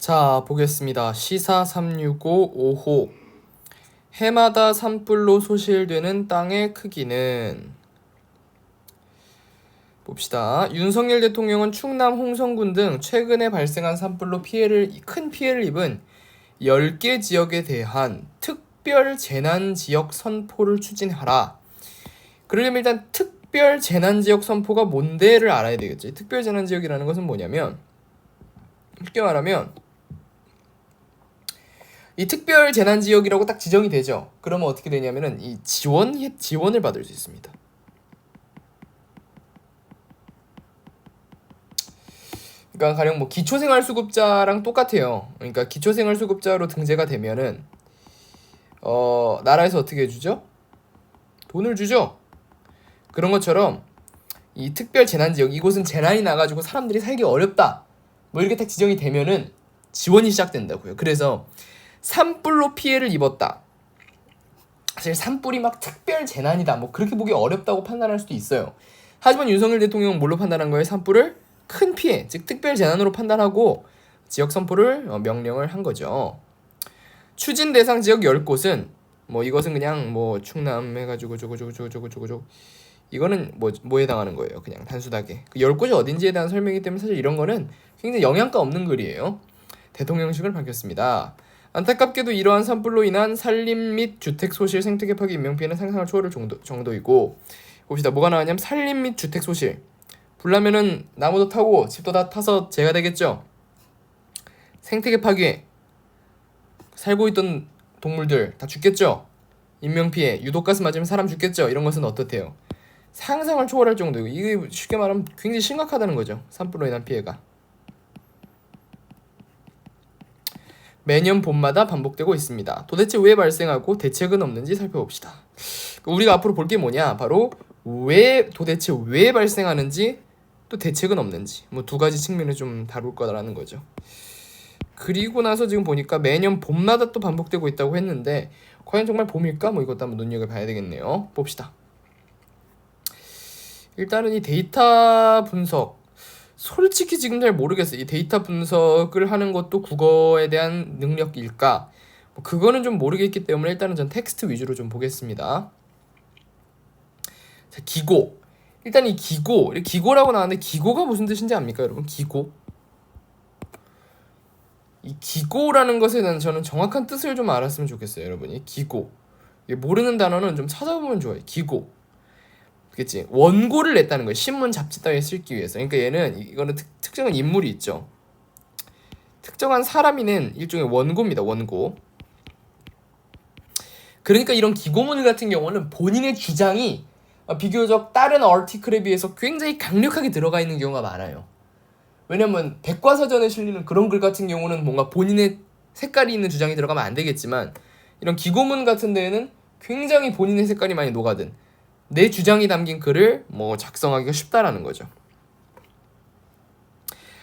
자, 보겠습니다. 시사 365 5호. 해마다 산불로 소실되는 땅의 크기는, 봅시다. 윤석열 대통령은 충남 홍성군 등 최근에 발생한 산불로 큰 피해를 입은 10개 지역에 대한 특별 재난 지역 선포를 추진하라. 그러려면 일단 특별 재난 지역 선포가 뭔데를 알아야 되겠지. 특별 재난 지역이라는 것은 뭐냐면, 쉽게 말하면 이 특별 재난 지역이라고 딱 지정이 되죠. 그러면 어떻게 되냐면은 이 지원을 받을 수 있습니다. 그러니까 가령 뭐 기초생활수급자랑 똑같아요. 그러니까 기초생활수급자로 등재가 되면은 나라에서 어떻게 해주죠? 돈을 주죠. 그런 것처럼 이 특별 재난 지역, 이곳은 재난이 나가지고 사람들이 살기 어렵다, 뭐 이렇게 딱 지정이 되면은 지원이 시작된다고요. 그래서 산불로 피해를 입었다. 사실 산불이 막 특별 재난이다, 뭐 그렇게 보기 어렵다고 판단할 수도 있어요. 하지만 윤석열 대통령은 뭘로 판단한 거예요? 산불을 큰 피해, 즉 특별 재난으로 판단하고 지역 선포를 명령을 한 거죠. 추진 대상 지역 10곳은 뭐 이것은 그냥 뭐 충남 해가지고 저거 이거는 뭐에 해당하는 거예요. 그냥 단순하게 그 10곳이 어딘지에 대한 설명이기 때문에 사실 이런 거는 굉장히 영양가 없는 글이에요. 대통령실을 밝혔습니다. 안타깝게도 이러한 산불로 인한 산림 및 주택 소실, 생태계 파괴, 인명피해는 상상을 초월할 정도이고, 봅시다. 뭐가 나왔냐면 산림 및 주택 소실. 불나면은 나무도 타고 집도 다 타서 재가 되겠죠. 생태계 파괴, 살고 있던 동물들 다 죽겠죠. 인명피해, 유독가스 맞으면 사람 죽겠죠. 이런 것은 어떻대요? 상상을 초월할 정도이고, 이게 쉽게 말하면 굉장히 심각하다는 거죠. 산불로 인한 피해가. 매년 봄마다 반복되고 있습니다. 도대체 왜 발생하고 대책은 없는지 살펴봅시다. 우리가 앞으로 볼 게 뭐냐? 바로 도대체 왜 발생하는지, 또 대책은 없는지, 뭐 두 가지 측면을 좀 다룰 거라는 거죠. 그리고 나서 지금 보니까 매년 봄마다 또 반복되고 있다고 했는데 과연 정말 봄일까? 뭐 이것도 한번 눈여겨봐야 되겠네요. 봅시다. 일단은 이 데이터 분석, 솔직히 지금 잘 모르겠어요. 이 데이터 분석을 하는 것도 국어에 대한 능력일까? 그거는 좀 모르겠기 때문에 일단은 전 텍스트 위주로 좀 보겠습니다. 자, 기고. 일단 이 기고라고 나왔는데 기고가 무슨 뜻인지 압니까, 여러분? 기고. 이 기고라는 것에 대한 저는 정확한 뜻을 좀 알았으면 좋겠어요, 여러분이. 기고. 모르는 단어는 좀 찾아보면 좋아요. 기고. 그치? 원고를 냈다는 거예요. 신문, 잡지 따위에 쓰기 위해서. 그러니까 이거는 특정한 인물이 있죠. 특정한 사람이 낸 일종의 원고입니다. 원고. 그러니까 이런 기고문 같은 경우는 본인의 주장이 비교적 다른 아티클에 비해서 굉장히 강력하게 들어가 있는 경우가 많아요. 왜냐면 백과사전에 실리는 그런 글 같은 경우는 뭔가 본인의 색깔이 있는 주장이 들어가면 안 되겠지만, 이런 기고문 같은 데에는 굉장히 본인의 색깔이 많이 녹아든 내 주장이 담긴 글을 뭐 작성하기가 쉽다라는 거죠.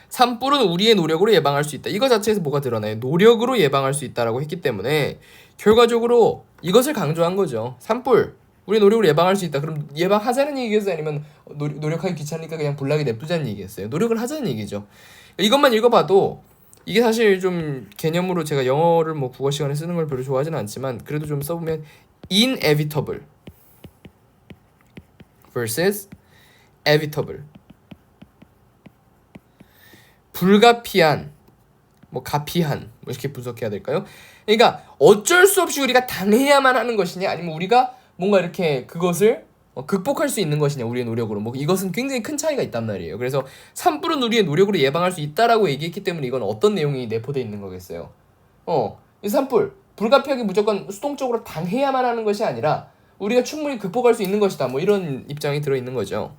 산불은 우리의 노력으로 예방할 수 있다. 이거 자체에서 뭐가 드러나요? 노력으로 예방할 수 있다라고 했기 때문에 결과적으로 이것을 강조한 거죠. 산불, 우리 노력으로 예방할 수 있다. 그럼 예방하자는 얘기겠어요? 아니면 노력하기 귀찮으니까 그냥 불나게 냅두자는 얘기겠어요? 노력을 하자는 얘기죠. 이것만 읽어봐도 이게 사실 좀 개념으로, 제가 영어를 뭐 국어 시간에 쓰는 걸 별로 좋아하지는 않지만 그래도 좀 써보면 inevitable versus evitable, 불가피한, 뭐 가피한, 뭐 이렇게 분석해야 될까요? 그러니까 어쩔 수 없이 우리가 당해야만 하는 것이냐, 아니면 우리가 뭔가 이렇게 그것을 극복할 수 있는 것이냐, 우리의 노력으로. 뭐 이것은 굉장히 큰 차이가 있단 말이에요. 그래서 산불은 우리의 노력으로 예방할 수 있다라고 얘기했기 때문에 이건 어떤 내용이 내포되어 있는 거겠어요? 이 산불, 불가피하게 무조건 수동적으로 당해야만 하는 것이 아니라 우리가 충분히 극복할 수 있는 것이다, 뭐 이런 입장이 들어있는 거죠.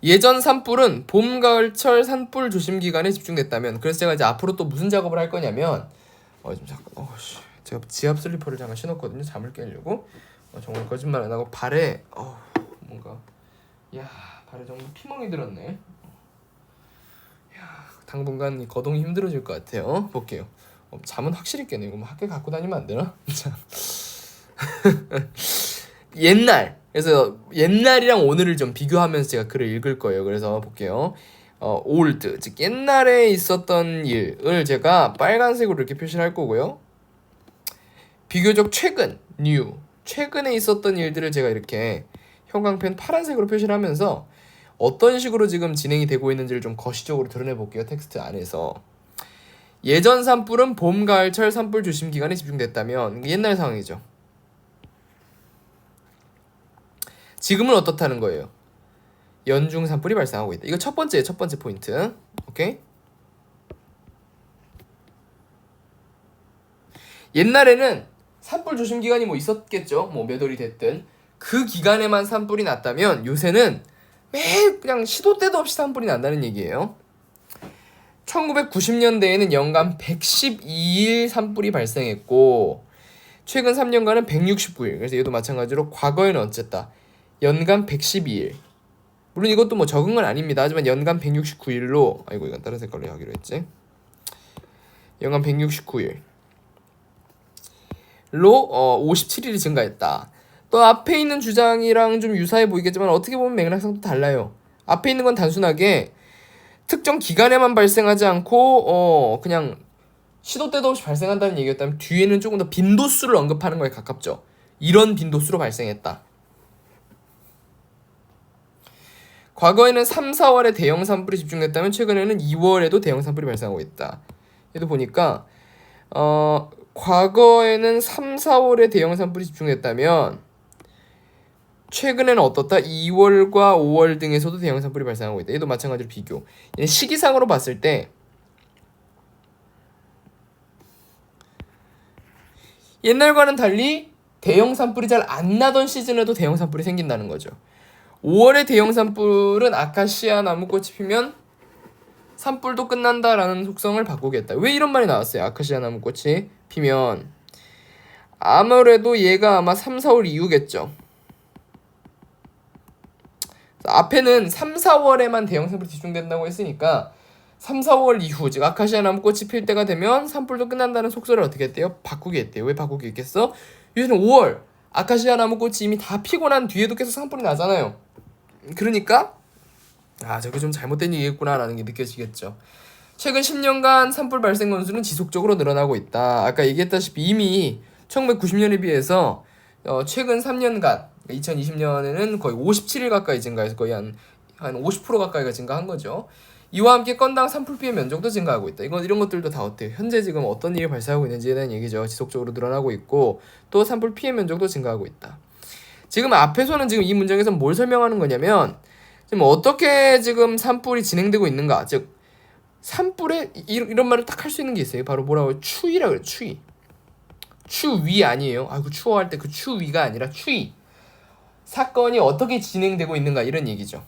예전 산불은 봄, 가을철 산불 조심 기간에 집중됐다면, 그래서 제가 이제 앞으로 또 무슨 작업을 할 거냐면 좀 잠깐, 제가 지압 슬리퍼를 잠깐 신었거든요. 잠을 깨려고. 정말 거짓말 안 하고 발에 뭔가, 발에 정말 피멍이 들었네. 당분간 이 거동이 힘들어질 것 같아요. 볼게요. 잠은 확실히 깨네. 이거 뭐 학교 갖고 다니면 안 되나? 그래서 옛날이랑 오늘을 좀 비교하면서 제가 글을 읽을 거예요. 그래서 볼게요. old, 즉 옛날에 있었던 일을 제가 빨간색으로 이렇게 표시를 할 거고요. 비교적 최근, new, 최근에 있었던 일들을 제가 이렇게 형광펜 파란색으로 표시를 하면서 어떤 식으로 지금 진행이 되고 있는지를 좀 거시적으로 드러내 볼게요. 텍스트 안에서. 예전 산불은 봄, 가을철 산불 조심 기간에 집중됐다면 옛날 상황이죠. 지금은 어떻다는 거예요? 연중 산불이 발생하고 있다. 이거 첫 번째 포인트. 오케이? 옛날에는 산불 조심 기간이 뭐 있었겠죠. 뭐 몇 월이 됐든 그 기간에만 산불이 났다면 요새는 매일 그냥 시도 때도 없이 산불이 난다는 얘기예요. 1990년대에는 연간 112일 산불이 발생했고 최근 3년간은 169일. 그래서 얘도 마찬가지로 과거에는 어쨌다. 연간 112일. 물론 이것도 뭐 적은 건 아닙니다. 하지만 연간 169일로 아이고 이건 다른 색깔로 하기로 했지. 연간 169일. 로 57일이 증가했다. 또 앞에 있는 주장이랑 좀 유사해 보이겠지만 어떻게 보면 맥락상 또 달라요. 앞에 있는 건 단순하게 특정 기간에만 발생하지 않고 그냥 시도 때도 없이 발생한다는 얘기였다면 뒤에는 조금 더 빈도수를 언급하는 거에 가깝죠. 이런 빈도수로 발생했다. 과거에는 3, 4월에 대형 산불이 집중됐다면 최근에는 2월에도 대형 산불이 발생하고 있다. 얘도 보니까 과거에는 3, 4월에 대형 산불이 집중됐다면 최근에는 어떻다? 2월과 5월 등에서도 대형 산불이 발생하고 있다. 얘도 마찬가지로 비교. 얘는 시기상으로 봤을 때 옛날과는 달리 대형 산불이 잘 안 나던 시즌에도 대형 산불이 생긴다는 거죠. 5월의 대형 산불은 아카시아 나무꽃이 피면 산불도 끝난다라는 속성을 바꾸겠다. 왜 이런 말이 나왔어요? 아카시아 나무꽃이 피면 아무래도 얘가 아마 3, 4월 이후겠죠. 앞에는 3, 4월에만 대형 산불이 집중된다고 했으니까 3, 4월 이후 즉 아카시아 나무꽃이 필 때가 되면 산불도 끝난다는 속설을 어떻게 했대요? 바꾸게 했대요. 왜 바꾸게 했겠어? 요새는 5월 아카시아 나무꽃이 이미 다 피고 난 뒤에도 계속 산불이 나잖아요. 그러니까 저게 좀 잘못된 얘기겠구나 라는 게 느껴지겠죠. 최근 10년간 산불 발생 건수는 지속적으로 늘어나고 있다. 아까 얘기했다시피 이미 1990년에 비해서 최근 3년간 2020년에는 거의 57일 가까이 증가해서 거의 한 50% 가까이가 증가한 거죠. 이와 함께 건당 산불 피해 면적도 증가하고 있다. 이런 것들도 다 어때요? 현재 지금 어떤 일이 발생하고 있는지에 대한 얘기죠. 지속적으로 늘어나고 있고 또 산불 피해 면적도 증가하고 있다. 지금 앞에서는 지금 이 문장에서 뭘 설명하는 거냐면 지금 어떻게 지금 산불이 진행되고 있는가. 즉 산불에 이런 말을 딱 할 수 있는 게 있어요. 바로 뭐라고 추위라고 해요. 추위. 추위 아니에요. 아이고 추워할 때 그 추위가 아니라 추위. 사건이 어떻게 진행되고 있는가 이런 얘기죠.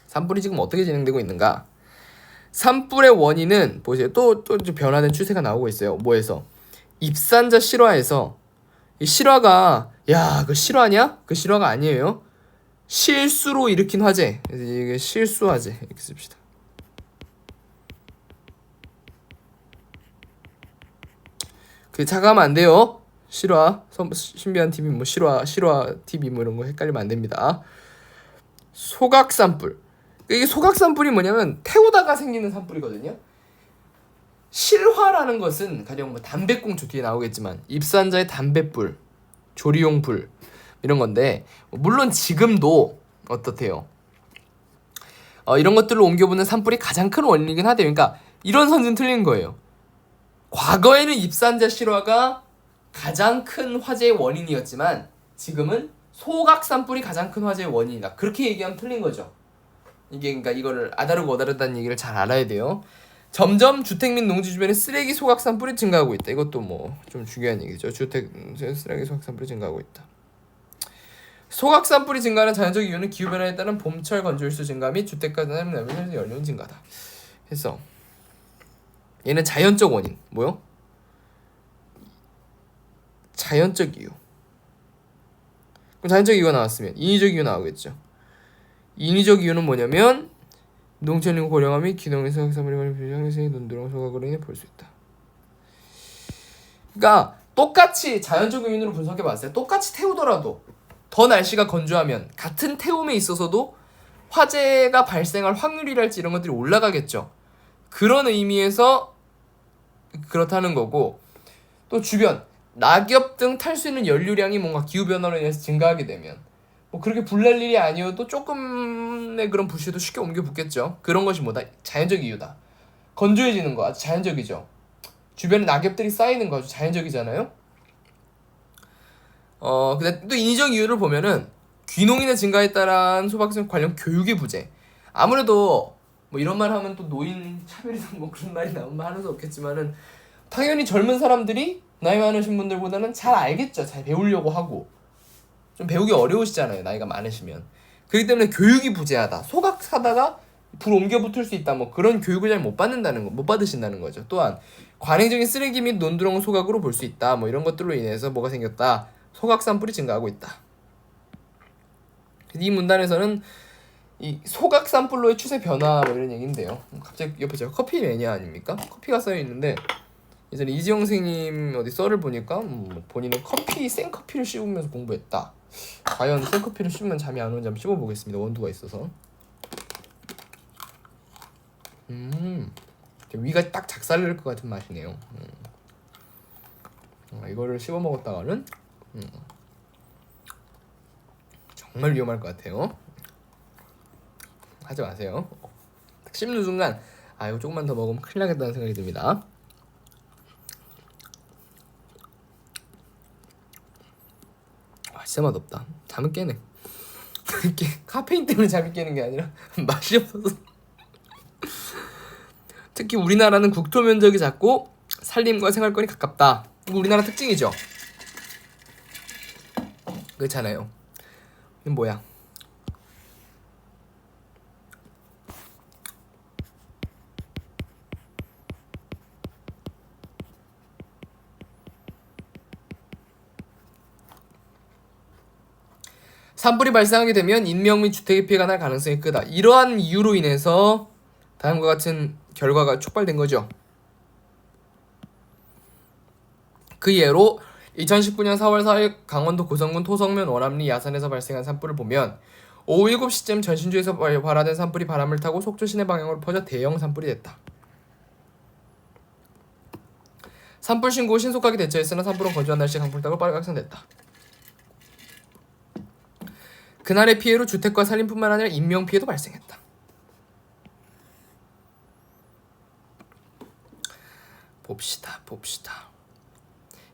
산불이 지금 어떻게 진행되고 있는가? 산불의 원인은 보세요. 또 변화된 추세가 나오고 있어요. 뭐에서? 입산자 실화에서 이 실화가 그 실화냐? 그 실화가 아니에요. 실수로 일으킨 화재. 이게 실수 화재 이렇게 씁시다. 그 착각하면 안 돼요. 실화 신비한 TV 뭐 실화 TV 뭐 이런 거 헷갈리면 안 됩니다. 소각 산불. 이게 소각 산불이 뭐냐면 태우다가 생기는 산불이거든요. 실화라는 것은 가령 뭐 담배꽁초 뒤에 나오겠지만 입산자의 담뱃불, 조리용 불 이런 건데 물론 지금도 어떻대요? 이런 것들로 옮겨보는 산불이 가장 큰 원인이긴 하대요. 그러니까 이런 선지는 틀린 거예요. 과거에는 입산자 실화가 가장 큰 화재의 원인이었지만 지금은 소각 산불이 가장 큰 화재의 원인이다. 그렇게 얘기하면 틀린 거죠. 이게 그러니까 이거를 아다르고 어다르다는 얘기를 잘 알아야 돼요. 점점 주택 및 농지 주변에 쓰레기 소각 산불이 증가하고 있다. 이것도 뭐 좀 중요한 얘기죠. 주택 쓰레기 소각 산불이 증가하고 있다. 소각 산불이 증가하는 자연적 이유는 기후 변화에 따른 봄철 건조일수 증가 및 주택가 남의 연료 증가다. 그래서 얘는 자연적 원인. 뭐요? 자연적 이유. 그럼 자연적 이유가 나왔으면 인위적 이유 나오겠죠. 인위적 이유는 뭐냐면 농촌인구 고령화 및 기농의 소각산물이 관련 비정해서 논두렁 소각으로 인해 볼 수 있다. 그러니까 똑같이 자연적 요인으로 분석해 봤어요. 똑같이 태우더라도 더 날씨가 건조하면 같은 태움에 있어서도 화재가 발생할 확률이랄지 이런 것들이 올라가겠죠. 그런 의미에서 그렇다는 거고, 또 주변 낙엽 등 탈 수 있는 연료량이 뭔가 기후변화로 인해서 증가하게 되면 뭐 그렇게 불날 일이 아니어도 조금의 그런 불씨도 쉽게 옮겨 붙겠죠. 그런 것이 뭐다? 자연적 이유다. 건조해지는 거 아주 자연적이죠. 주변에 낙엽들이 쌓이는 거 아주 자연적이잖아요. 근데 또 인위적 이유를 보면은 귀농인의 증가에 따른 소박생 관련 교육의 부재. 아무래도 뭐 이런 말 하면 또 노인 차별이나 뭐 그런 말이 나오면 하는 수 없겠지만은 당연히 젊은 사람들이 나이 많으신 분들보다는 잘 알겠죠. 잘 배우려고 하고 좀 배우기 어려우시잖아요. 나이가 많으시면. 그렇기 때문에 교육이 부재하다. 소각 사다가 불 옮겨 붙을 수 있다. 뭐 그런 교육을 잘 못 받는다는 거, 못 받으신다는 거죠. 또한 관행적인 쓰레기 및 논두렁 소각으로 볼 수 있다. 뭐 이런 것들로 인해서 뭐가 생겼다. 소각 산불이 증가하고 있다. 이 문단에서는 이 소각 산불로의 추세 변화 뭐 이런 얘기인데요. 갑자기 옆에 제가 커피 매니아 아닙니까? 커피가 쌓여 있는데 예전에 이지영 선생님 어디 썰을 보니까 본인은 생커피를 씹으면서 공부했다. 과연 생커피를 씹으면 잠이 안 오는지 한번 씹어보겠습니다. 원두가 있어서. 위가 딱 작살날 것 같은 맛이네요. 이거를 씹어 먹었다가는 정말 위험할 것 같아요. 하지 마세요. 씹는 순간 이거 조금만 더 먹으면 큰일 나겠다는 생각이 듭니다. 진짜 맛없다. 잠은 깨네. 카페인 때문에 잠이 깨는 게 아니라 맛이 없어서. 특히 우리나라는 국토 면적이 작고 산림과 생활권이 가깝다. 이거 우리나라 특징이죠. 그렇잖아요. 이건 뭐야? 산불이 발생하게 되면 인명 및 주택에 피해가 날 가능성이 크다. 이러한 이유로 인해서 다음과 같은 결과가 촉발된 거죠. 그 예로 2019년 4월 4일 강원도 고성군 토성면 원암리 야산에서 발생한 산불을 보면 오후 7시쯤 전신주에서 발화된 산불이 바람을 타고 속초 시내 방향으로 퍼져 대형 산불이 됐다. 산불 신고 후 신속하게 대처했으나 산불은 건조한 날씨에 강풍 타고 빠르게 확산됐다. 그날의 피해로 주택과 산림뿐만 아니라 인명피해도 발생했다. 봅시다.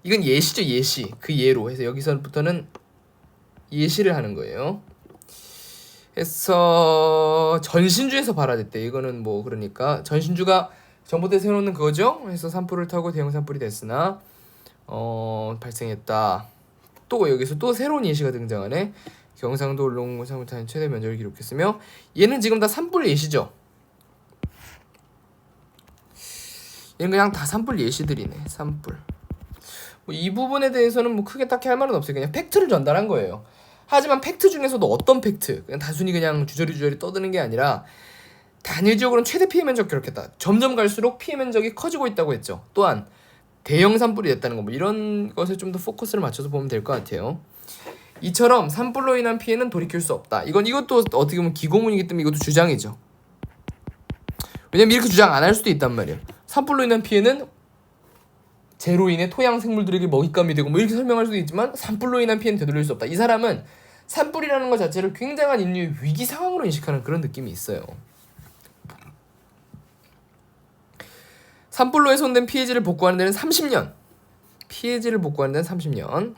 이건 예시죠, 예시. 그 예로 해서 여기서부터는 예시를 하는 거예요. 해서 전신주에서 발화됐대. 이거는 뭐 그러니까 전신주가 전봇대에서 해놓는 그거죠. 해서 산불을 타고 대형 산불이 됐으나 발생했다. 또 여기서 또 새로운 예시가 등장하네. 경상도 울릉도 산불탄 최대 면적을 기록했으며 얘는 지금 다 산불 예시죠. 얘는 그냥 다 산불 예시들이네. 산불. 뭐 이 부분에 대해서는 뭐 크게 딱히 할 말은 없어요. 그냥 팩트를 전달한 거예요. 하지만 팩트 중에서도 어떤 팩트? 그냥 단순히 그냥 주저리 떠드는 게 아니라 단일적으로는 최대 피해 면적 기록했다. 점점 갈수록 피해 면적이 커지고 있다고 했죠. 또한 대형 산불이 됐다는 거 뭐 이런 것에 좀 더 포커스를 맞춰서 보면 될 것 같아요. 이처럼 산불로 인한 피해는 돌이킬 수 없다. 이것도 어떻게 보면 기고문이기 때문에 이것도 주장이죠. 왜냐면 이렇게 주장 안 할 수도 있단 말이에요. 산불로 인한 피해는 재로 인해 토양 생물들에게 먹잇감이 되고 뭐 이렇게 설명할 수도 있지만 산불로 인한 피해는 되돌릴 수 없다. 이 사람은 산불이라는 것 자체를 굉장한 인류의 위기 상황으로 인식하는 그런 느낌이 있어요. 산불로 훼손된 피해지를 복구하는 데는 30년. 피해지를 복구하는 데는 30년.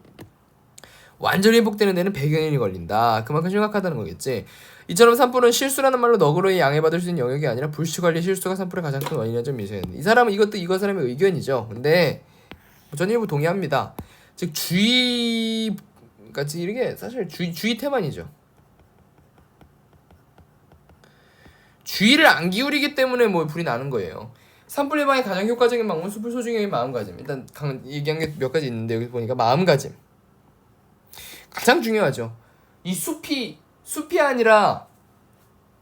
완전히 회복되는 데는 100여 년이 걸린다. 그만큼 심각하다는 거겠지. 이처럼 산불은 실수라는 말로 너그러이 양해받을 수 있는 영역이 아니라 불시관리 실수가 산불의 가장 큰 원인이라는 점이 있어야 된다. 이 사람은 이거 사람의 의견이죠. 근데 전 일부 동의합니다. 즉 주의 같이 이게 사실 주의 태만이죠. 주의를 안 기울이기 때문에 뭐 불이 나는 거예요. 산불 예방의 가장 효과적인 방법은 숲을 소중히 마음가짐. 일단 얘기한 게 몇 가지 있는데 여기 보니까 마음가짐 가장 중요하죠. 이 숲이 아니라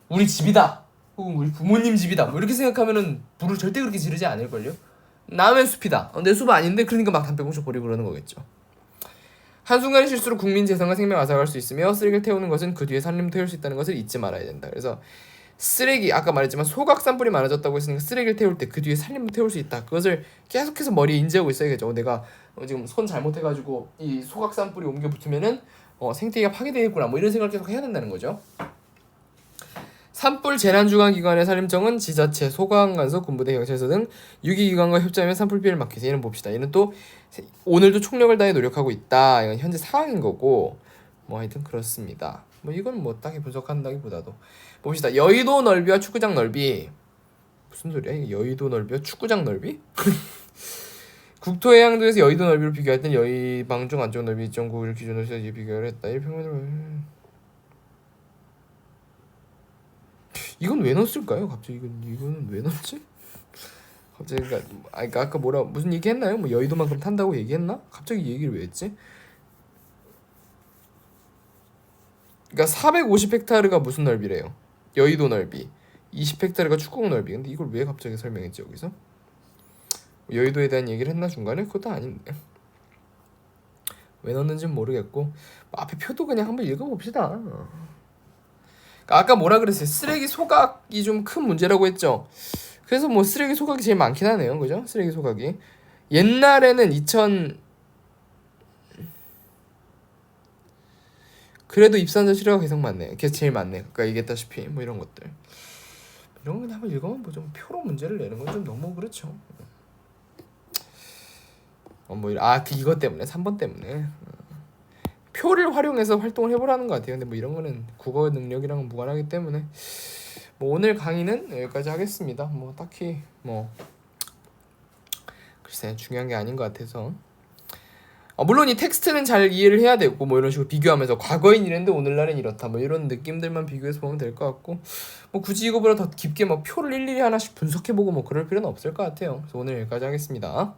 우리 집이다 혹은 우리 부모님 집이다 뭐 이렇게 생각하면은 불을 절대 그렇게 지르지 않을걸요. 남의 숲이다. 내 숲 아닌데 그러니까 막 담배 꽁초 버리고 그러는 거겠죠. 한순간의 실수로 국민 재산과 생명 앗아갈 수 있으며 쓰레기를 태우는 것은 그 뒤에 살림 태울 수 있다는 것을 잊지 말아야 된다. 그래서 쓰레기 아까 말했지만 소각 산불이 많아졌다고 했으니까 쓰레기를 태울 때 그 뒤에 살림도 태울 수 있다. 그것을 계속해서 머리에 인지하고 있어야겠죠. 내가 지금 손 잘못해가지고 이 소각 산불이 옮겨 붙으면은 생태계가 파괴되겠구나. 뭐 이런 생각을 계속 해야 된다는 거죠. 산불 재난주간기관의 산림청은 지자체, 소방관서, 군부대, 경찰서 등 유기기관과 협조하며 산불 피해를 막기 위해서 얘는 봅시다. 얘는 또 오늘도 총력을 다해 노력하고 있다. 이건 현재 상황인 거고 뭐 하여튼 그렇습니다. 뭐 이건 뭐 딱히 분석한다기보다도 봅시다. 여의도 넓이와 축구장 넓이 무슨 소리야? 이게 여의도 넓이와 축구장 넓이? 국토해양도에서 여의도 넓이를 비교할 땐 여의방 중 안쪽 넓이 2.9를 기준으로 해서 비교를 했다. 1평면으로 이건 왜 넣었을까요? 갑자기 이거는 왜 넣었지? 갑자기 그러니까 아까 뭐라 무슨 얘기 했나요? 뭐 여의도만큼 탄다고 얘기했나? 갑자기 이 얘기를 왜 했지? 그러니까 450헥타르가 무슨 넓이래요? 여의도 넓이. 20헥타르가 축구공 넓이. 근데 이걸 왜 갑자기 설명했지 여기서? 여의도에 대한 얘기를 했나 중간에? 그것도 아닌데. 왜 넣었는지는 모르겠고 앞에 표도 그냥 한번 읽어봅시다. 그러니까 아까 뭐라 그랬어요? 쓰레기 소각이 좀 큰 문제라고 했죠. 그래서 뭐 쓰레기 소각이 제일 많긴 하네요. 그죠? 쓰레기 소각이. 옛날에는 그래도 입산자 치료가 계속 많네. 그게 제일 많네. 아까 얘기했다시피 뭐 이런 것들. 이런 건 한번 읽어보면 뭐 좀 표로 문제를 내는 건 좀 너무 그렇죠. 이것 때문에 3번 때문에 표를 활용해서 활동을 해보라는 것 같아요. 근데 뭐 이런 거는 국어 능력이랑은 무관하기 때문에 뭐 오늘 강의는 여기까지 하겠습니다. 뭐 딱히 뭐 글쎄 중요한 게 아닌 것 같아서 물론 이 텍스트는 잘 이해를 해야 되고 뭐 이런 식으로 비교하면서 과거엔 이랬는데 오늘날엔 이렇다 뭐 이런 느낌들만 비교해서 보면 될 것 같고 뭐 굳이 이거보다 더 깊게 뭐 표를 일일이 하나씩 분석해보고 뭐 그럴 필요는 없을 것 같아요. 그래서 오늘 여기까지 하겠습니다.